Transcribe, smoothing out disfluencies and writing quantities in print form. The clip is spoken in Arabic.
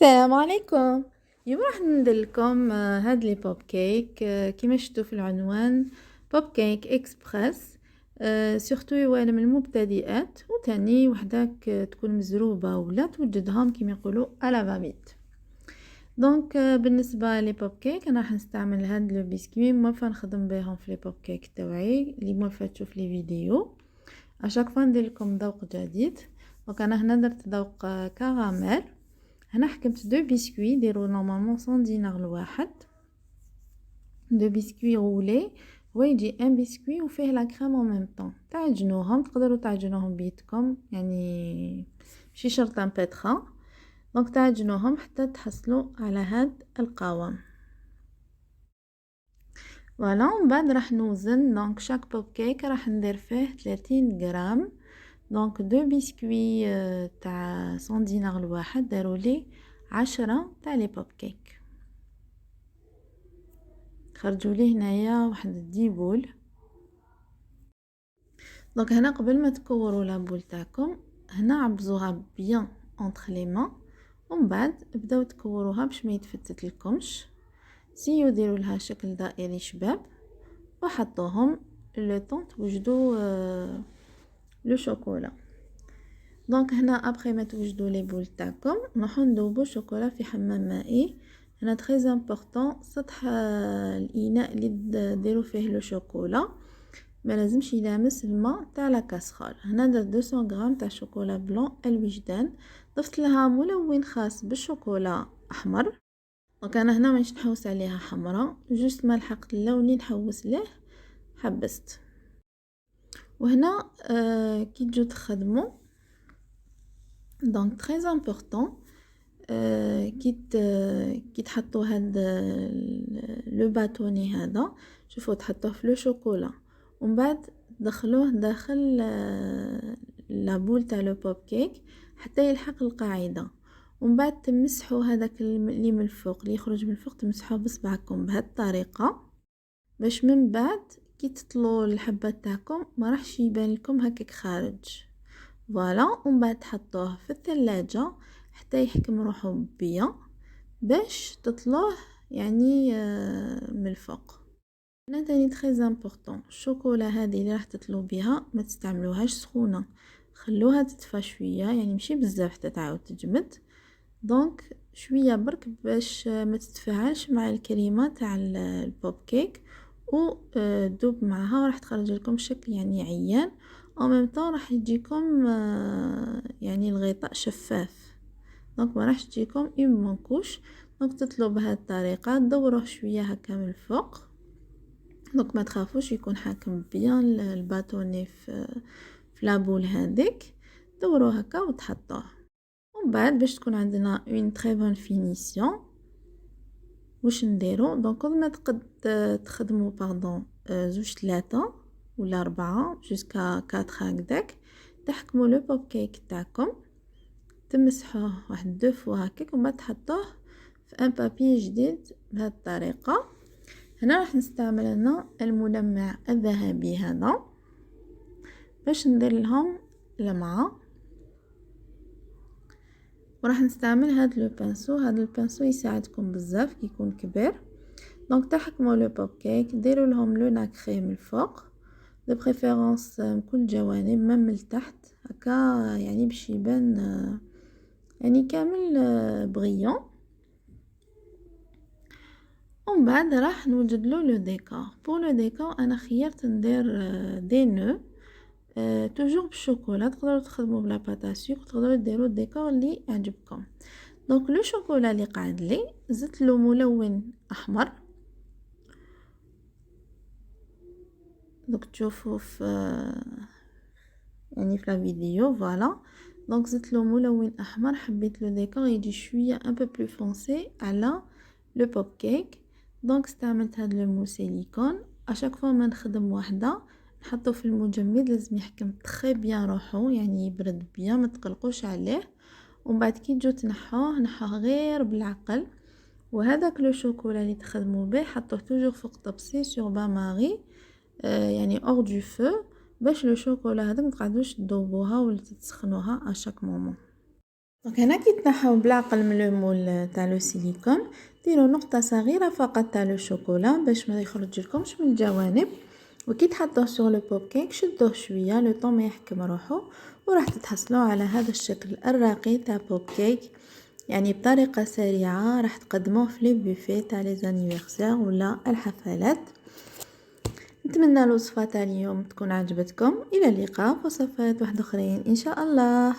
السلام عليكم. اليوم راح ندير لكم هاد لي بوب كيك كيما شفتوا في العنوان بوب كيك اكسبريس. سورتو يوالم المبتدئات وتاني وحداك تكون مزروبه ولا توجدهم كيما يقولوا على فاميت. دونك بالنسبه لي بوب كيك انا راح نستعمل هاد لو بسكوي موالفه نخدم بهم في لي بوب كيك تاوعي اللي موالفه تشوف لي فيديو اشاك فوا ندير لكم ذوق جديد. دونك انا هنا درت ذوق كراميل. هنا حكمت دو بسكوي يديروا نورمالمون 100 دينار الواحد، دو بسكوي غولي هو يجي ان بسكوي وفيه لا كريم اون ميم طون. تعجنوهم، تقدروا تعجنوهم بيدكم يعني ماشي شرط ان بيتخا. دونك تعجنوهم حتى تحصلوا على هاد القوام. فوالا من بعد راح نوزن. دونك شاك بوب كيك راح ندير فيه 30 غرام. دونك دو بسكوي تاع 100 دينار الواحد داروا لي 10 تاع لي بوب كيك. خرجوا لي هنايا واحد 10 بول. دونك هنا قبل ما تكوروا لابول تاعكم هنا عبزوها بيان اونطخ لي مان ومن بعد بداو تكوروها باش ما يتفتت لكمش. سيو ديروا لها شكل دائري شباب وحطوهم لو طون توجدوا لو شوكولا. دونك هنا ابخي ما توجدوا لي بول تاعكم نروحو نذوبوا شوكولا في حمام مائي. هنا تري امبورطون سطح الاناء اللي ديروا فيه لو شوكولا ما لازمش يلامس الماء تاع لا كاسرول. هنا درت 200 غرام تاع شوكولا بلون الوجدان، ضفت لها ملون خاص بالشوكولا احمر. دونك انا هنا مانيش نحوس عليها حمراء، جوست ما لحقت اللون اللي نحوس ليه حبست. وهنا كي تجو تخدموا دونك تري امبورطون كي تحطوا هاد لو باتوني هذا شوفوا تحطوه في لو شوكولا ومن بعد تدخلوه داخل لا بول تاع لو بوب كيك حتى يلحق القاعده. ومن بعد تمسحوا هذاك اللي من الفوق اللي يخرج من الفوق تمسحوه بصبعكم بهذه الطريقه باش من بعد كي تطلوا الحبات تاعكم ما راحش يبان لكم هكاك خارج. فوالا ومن بعد تحطوه في الثلاجة حتى يحكم روحو بيان باش تطلوه يعني من الفوق. هنا تاني تري امبورطون الشوكولا هذه اللي راح تطلو بها ما تستعملوهاش سخونه، خلوها تدفى شويه يعني ماشي بزاف حتى تعاود تجمد. دونك شويه برك باش ما تتفاعلش مع الكريمه تاع البوب كيك و دوب معها راح تخرج لكم شكل يعني عيان او ميم طون راح يجيكم يعني الغطاء شفاف. دونك ما راح تجيكم اون منكوش. دونك تطلو بهذه الطريقه تدوروه شويه هكا من الفوق. دونك ما تخافوش يكون حاكم بيان الباتوني في لابول هذيك دوروه هكا وتحطوه. ومن بعد باش تكون عندنا اون تري بون فينيسيون واش نديرو. دونك كل ما تخدموا باردون زوج ثلاثة ولا 4 جوسكا 4 هكداك تحكموا لو بوب كيك تاعكم تمسحوه واحد دو فوا هكاك وما تحطوه في ان بابي جديد بهذه الطريقه. هنا راح نستعمل هنا الملمع الذهبي هذا باش ندير لهم لمعه. وراح نستعمل هذا لو بانسو. هذا البانسو يساعدكم بزاف كي يكون كبير. دونك تحكموا لو بوب كيك ديروا لهم لو ناكري من الفوق دو بريفيرونس من كل جوانب من التحت هكا يعني باش يبان يعني كامل بغيون. ومن بعد راح نوجد له لو ديكور. بور لو ديكور انا خيرت ندير دي نو توجور بالشوكولا. تقدروا تخدموا بلا باتا سوكر تقدروا ديروا الديكور اللي يعجبكم. دونك لو شوكولا اللي قاعد لي زدت له ملون احمر. دوك تشوفوا في يعني في لا فيديو فوالا. دونك زدت له ملون احمر حبيت لو ديكور يجي شويه ان بو بلو فونسي على لو بوب كيك. دونك استعملت هاد لو مو سيليكون. اشاك فوا ما نخدم واحده نحطو في المجمد لازم يحكم تري بيان روحو يعني يبرد بيان ما تقلقوش عليه. ومن بعد كي تجو نحوه غير بالعقل. وهذاك لو شوكولا اللي تخدموا به حطوه توجور فوق طبسي سور بان ماري يعني اور دو فو باش لو شوكولا هذا ما تقعدوش تذوبوها ولا تسخنوها اشاك مومون. دونك هنا كي تنحو بالعقل من لو مول تاع لو سيليكون، ديروا نقطة صغيرة فقط تاع لو شوكولا باش ما يخرجلكمش من الجوانب، وكي تحطوه سور لو بوب كيك شدوه شوية لو طون ما يحكم روحو، وراح تتحصلوا على هذا الشكل الراقي تاع بوب كيك. يعني بطريقة سريعة راح تقدموه في لي بوفي تاع لي زانيفرسير ولا الحفلات. نتمنى الوصفة تاع اليوم تكون عجبتكم. الى اللقاء في وصفات واحد اخرين ان شاء الله.